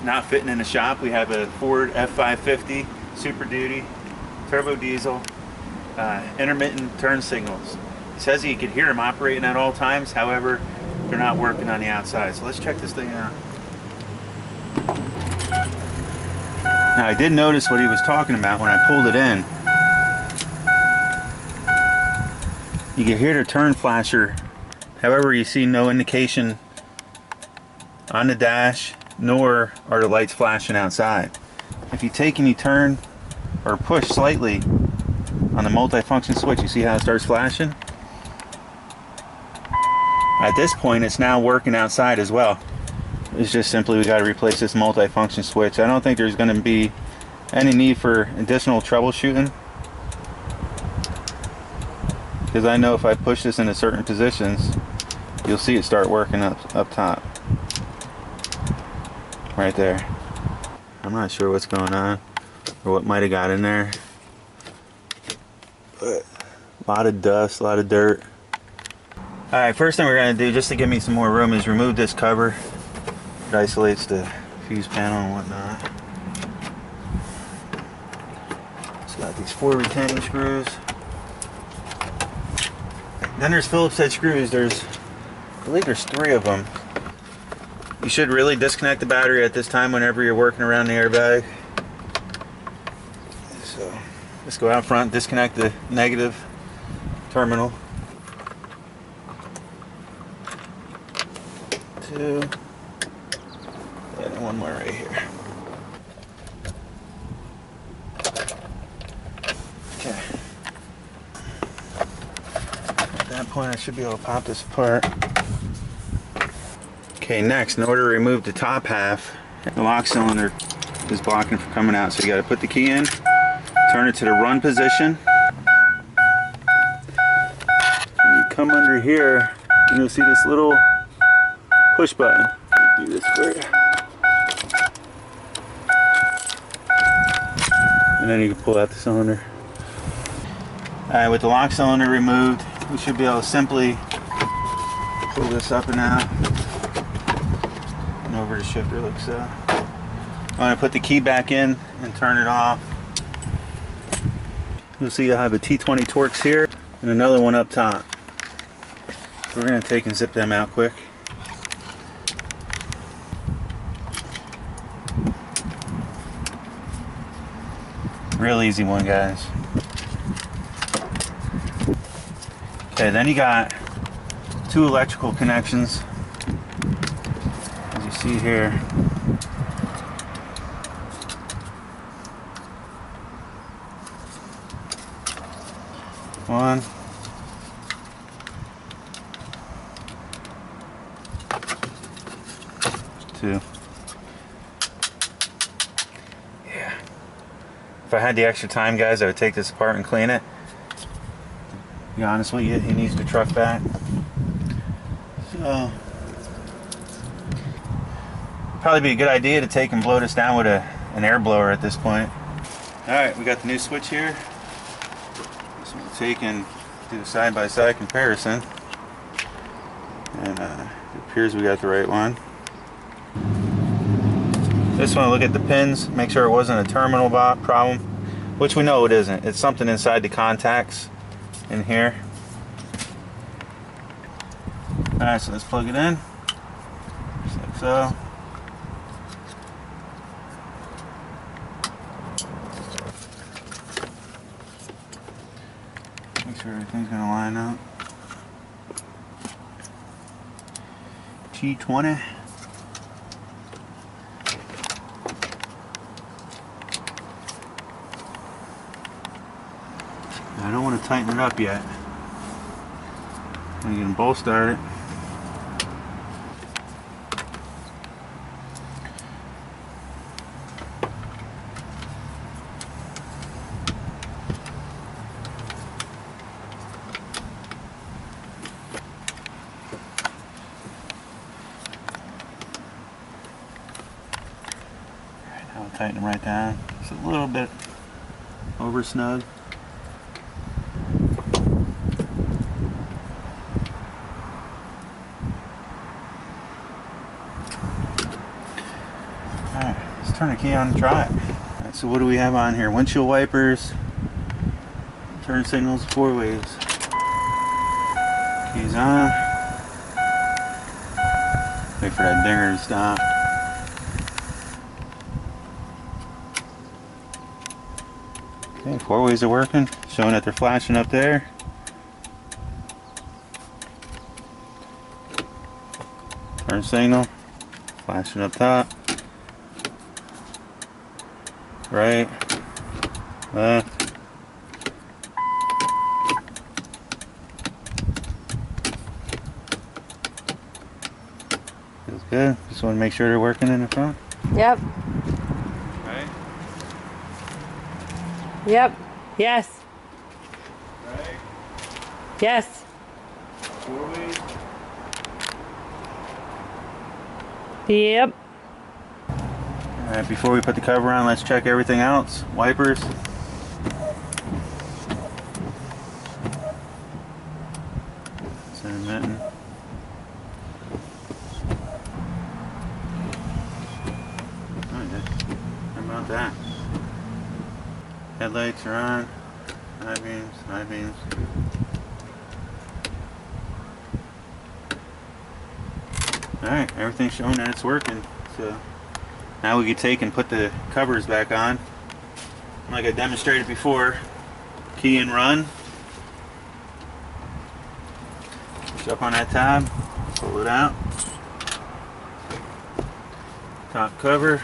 not fitting in the shop. We have a Ford F550 Super Duty turbo diesel, intermittent turn signals. It says you could hear them operating at all times, however they're not working on the outside. So let's check this thing out. Now I did notice what he was talking about when I pulled it in. You can hear the turn flasher, however you see no indication on the dash, nor are the lights flashing outside. If you take and you turn or push slightly on the multifunction switch, you see how it starts flashing? At this point it's now working outside as well. It's just simply we got to replace this multifunction switch. I don't think there's going to be any need for additional troubleshooting, because I know if I push this into certain positions, you'll see it start working up top. Right there. I'm not sure what's going on or what might have got in there, but a lot of dust, a lot of dirt. Alright, first thing we're going to do, just to give me some more room, is remove this cover. It isolates the fuse panel and whatnot. It's got these 4 retaining screws. Then there's Phillips head screws. I believe there's 3 of them. You should really disconnect the battery at this time whenever you're working around the airbag. So let's go out front, disconnect the negative terminal. 2, and one more right here. Okay. At that point I should be able to pop this apart. Okay, next, in order to remove the top half, the lock cylinder is blocking from coming out, so you got to put the key in, turn it to the run position. And you come under here and you'll see this little push button. Do this for you. And then you can pull out the cylinder. Alright, with the lock cylinder removed, we should be able to simply pull this up and out and over the shifter like so. I'm going to put the key back in and turn it off. You'll see I have a T20 Torx here and another one up top. So we're going to take and zip them out quick. Real easy one, guys. Okay, then you got 2 electrical connections, as you see here. One. 2. Yeah. If I had the extra time, guys, I would take this apart and clean it. To be honest with you, he needs the truck back. So, probably be a good idea to take and blow this down with an air blower at this point. Alright, we got the new switch here. So we'll take and do the side-by-side comparison. And it appears we got the right one. Just want to look at the pins, make sure it wasn't a terminal problem, which we know it isn't. It's something inside the contacts in here. Alright, so let's plug it in. Just like so. Make sure everything's going to line up. T20. I don't want to tighten it up yet. You can bolt start it. Alright, now I'll tighten them right down. It's a little bit over snug. Alright. Let's turn the key on and try it. Alright, so what do we have on here? Windshield wipers, turn signals 4 ways. Keys on. Wait for that dinger to stop. Okay, 4 ways are working, showing that they're flashing up there. Turn signal, flashing up top. Right, left. Feels good. Just want to make sure they're working in the front. Yep. Right. Yep. Yes. Right. Yes. 4 ways. Yep. Alright, before we put the cover on, let's check everything else. Wipers. Center mitten. Oh, good. How about that? Headlights are on. High beams, high beams. Alright, everything's showing that it's working. So now we can take and put the covers back on. Like I demonstrated before, key and run. Push up on that tab, pull it out. Top cover.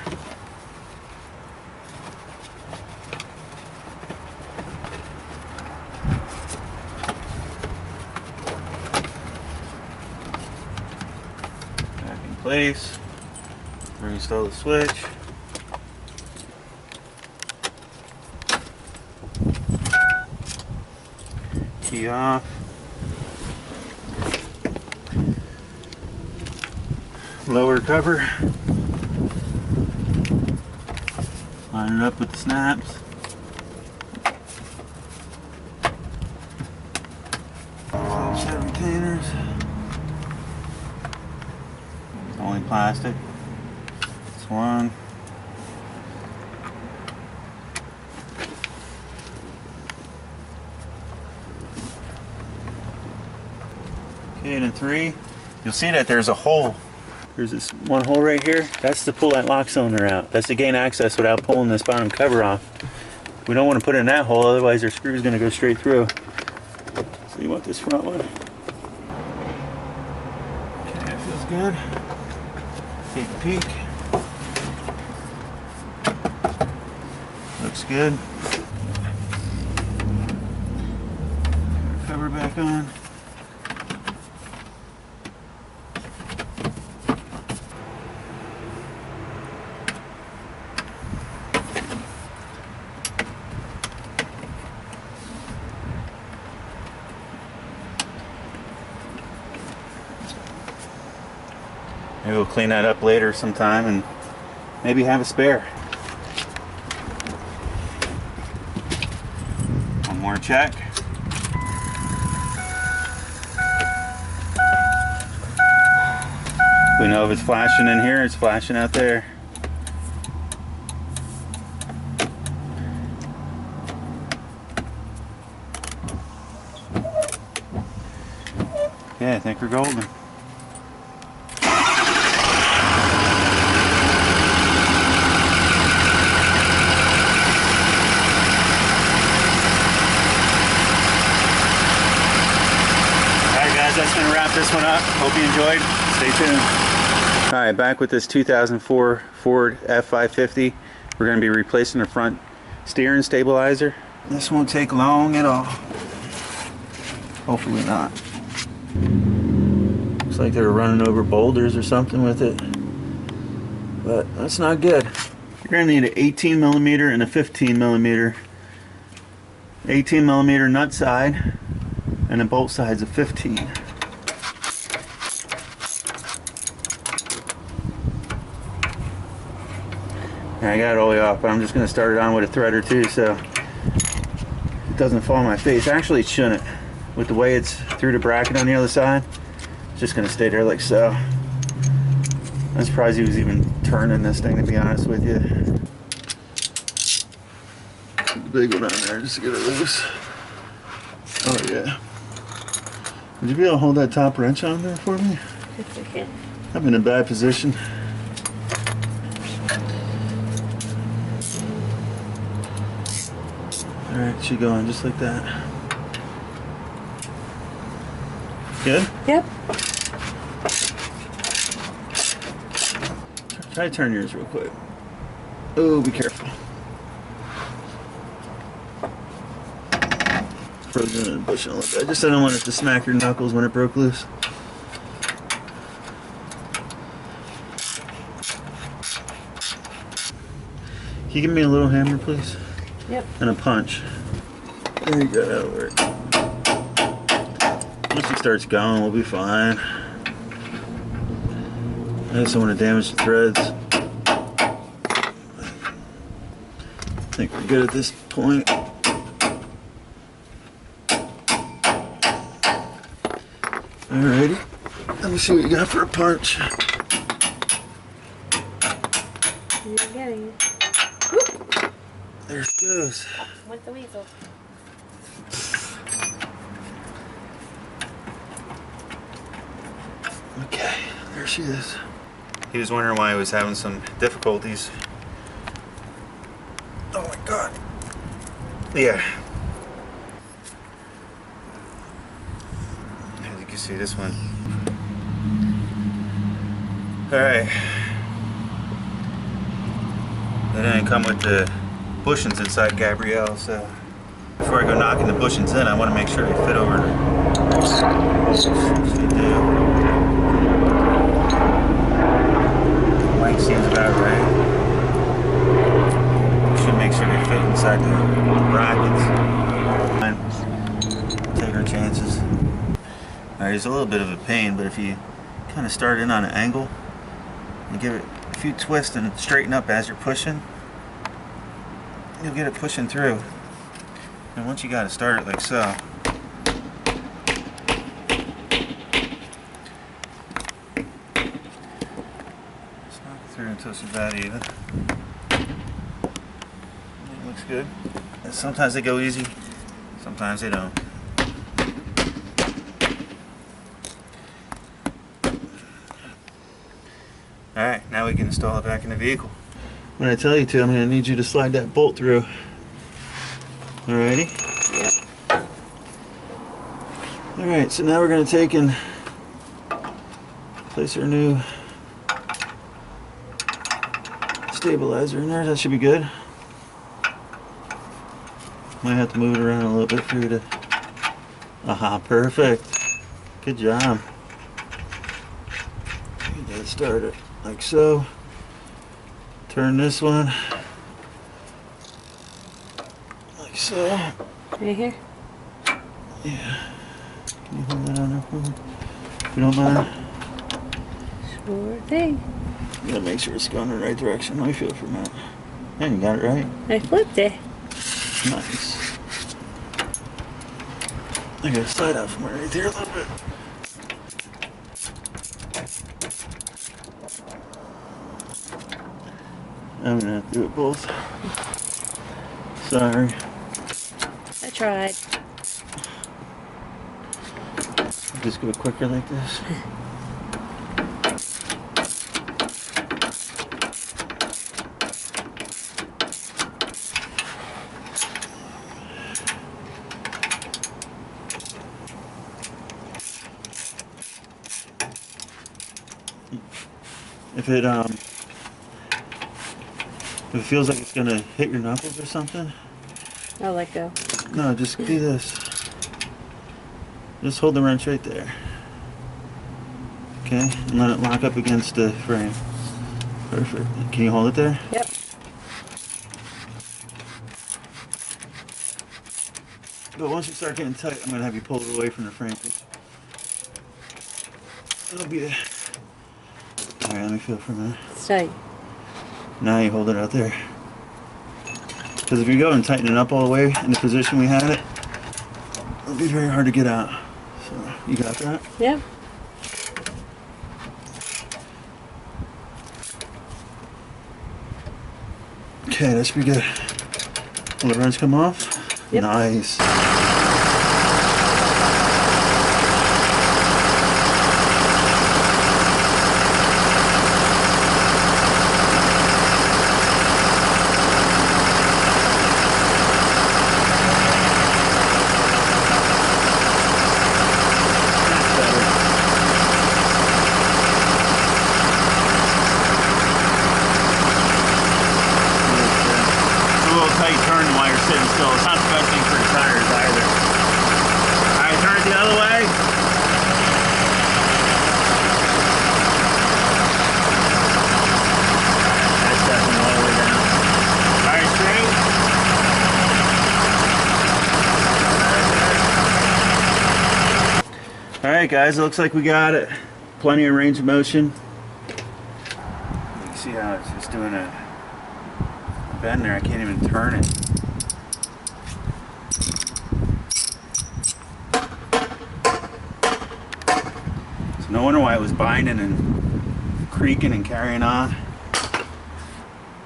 Back in place. Reinstall the switch. Key off. Lower cover. Line it up with the snaps. Set of retainers. Only plastic. One. Okay, and then 3. You'll see that there's a hole. There's this one hole right here. That's to pull that lock cylinder out. That's to gain access without pulling this bottom cover off. We don't want to put it in that hole, otherwise our screw is going to go straight through. So you want this front one. Okay, that feels good. Take a peek. Looks good. Cover back on. Maybe we'll clean that up later sometime and maybe have a spare. One more check. We know if it's flashing in here, it's flashing out there. Yeah, I think we're golden. That's going to wrap this one up. Hope you enjoyed. Stay tuned. Alright, back with this 2004 Ford F550. We're going to be replacing the front steering stabilizer. This won't take long at all. Hopefully not. Looks like they were running over boulders or something with it. But that's not good. You're going to need an 18 millimeter and a 15 millimeter. 18 millimeter nut side and then bolt sides of 15. I got it all the way off, but I'm just going to start it on with a thread or two so it doesn't fall on my face. Actually, it shouldn't. With the way it's through the bracket on the other side, it's just going to stay there like so. I'm surprised he was even turning this thing, to be honest with you. Big one on there just to get it loose. Oh yeah. Would you be able to hold that top wrench on there for me? Yes, I can. I'm in a bad position. Alright, she going just like that. Good? Yep. Try to turn yours real quick. Oh, be careful. Frozen and pushing a little bit. I just didn't want it to smack your knuckles when it broke loose. Can you give me a little hammer, please? Yep. And a punch. There you go, that'll work. Once he starts going, we'll be fine. I just don't want to damage the threads. I think we're good at this point. Alrighty. Let me see what you got for a punch. You're getting it. There it goes. With the weasel. Okay, there she is. He was wondering why he was having some difficulties. Oh my god. Yeah. As you can see, this one. Alright. They didn't come with the bushings inside Gabrielle, so before I go knocking the bushings in, I want to make sure they fit over the holes. They do. Length seems about right. Should make sure they fit inside the brackets. Take our chances. Alright, it's a little bit of a pain, but if you kind of start in on an angle and give it a few twists and straighten up as you're pushing, you'll get it pushing through. And once you got to start it like so, just knock it through until it's about even. It looks good. And sometimes they go easy, sometimes they don't. Alright, now we can install it back in the vehicle. When I tell you to, I'm going to need you to slide that bolt through. Alrighty? Yep. Alright, so now we're going to take and place our new stabilizer in there. That should be good. Might have to move it around a little bit for you to... Aha, perfect. Good job. Get that started like so. Turn this one like so. Right here? Yeah. Can you hold that on there for me? If you don't mind. Sure thing. You gotta make sure it's going in the right direction. Let me feel it for a minute. And you got it right. I flipped it. Nice. I gotta slide out from right there a little bit. I'm gonna have to do it both. Sorry. I tried. Just go quicker like this. If it feels like it's gonna hit your knuckles or something, I'll let go. no, just do this. Just hold the wrench right there. Okay, and let it lock up against the frame. Perfect. Can you hold it there? Yep. But once you start getting tight, I'm gonna have you pull it away from the frame. That'll be it. Alright, let me feel it for a minute. It's tight. Now you hold it out there. Because if you go and tighten it up all the way in the position we had it, it'll be very hard to get out. So, you got that? Yep. Okay, that should be good. Will the wrench come off? Yep. Nice. Tight turn while you're sitting still. It's not the best thing for the tires either. Alright, turn it the other way. That's definitely all the way down. Alright, straight. Alright guys, it looks like we got it. Plenty of range of motion. You can see how it's just doing a bend there. I can't even turn it. So no wonder why it was binding and creaking and carrying on.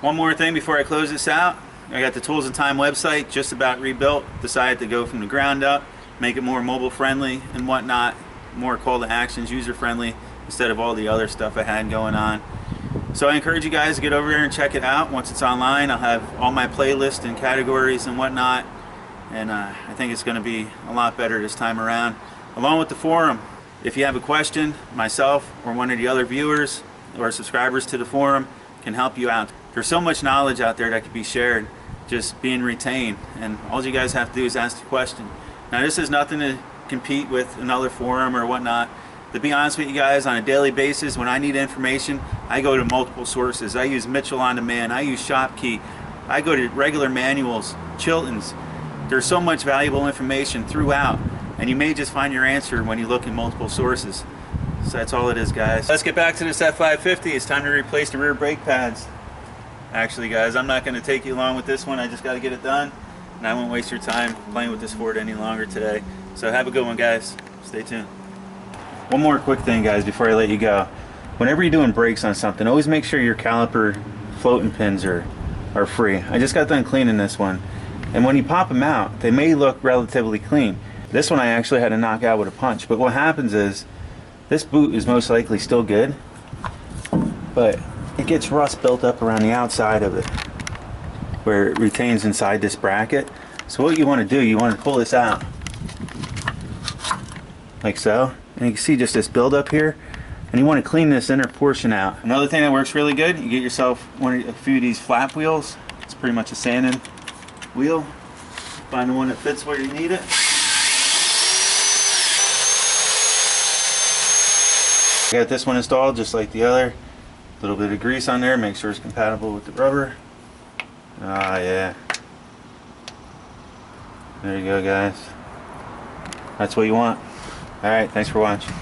One more thing before I close this out. I got the Tools and Time website just about rebuilt. Decided to go from the ground up, make it more mobile friendly and whatnot, more call to actions, user friendly, instead of all the other stuff I had going on. So I encourage you guys to get over there and check it out. Once it's online, I'll have all my playlists and categories and whatnot. And I think it's going to be a lot better this time around. Along with the forum, if you have a question, myself or one of the other viewers or subscribers to the forum can help you out. There's so much knowledge out there that can be shared, just being retained. And all you guys have to do is ask the question. Now this is nothing to compete with another forum or whatnot. To be honest with you guys, on a daily basis, when I need information, I go to multiple sources. I use Mitchell On Demand, I use ShopKey, I go to regular manuals, Chilton's. There's so much valuable information throughout, and you may just find your answer when you look in multiple sources. So that's all it is, guys. Let's get back to this F550. It's time to replace the rear brake pads. Actually, guys, I'm not going to take you along with this one. I just got to get it done, and I won't waste your time playing with this Ford any longer today. So have a good one, guys. Stay tuned. One more quick thing, guys, before I let you go. Whenever you're doing brakes on something, always make sure your caliper floating pins are free. I just got done cleaning this one, and when you pop them out, they may look relatively clean. This one I actually had to knock out with a punch, but what happens is this boot is most likely still good, but it gets rust built up around the outside of it where it retains inside this bracket. So what you want to do, you want to pull this out like so. And you can see just this buildup here, and you want to clean this inner portion out. Another thing that works really good, you get yourself a few of these flap wheels. It's pretty much a sanding wheel. Find the one that fits where you need it. I got this one installed just like the other. A little bit of grease on there, make sure it's compatible with the rubber. Ah, yeah. There you go, guys. That's what you want. Alright, thanks for watching.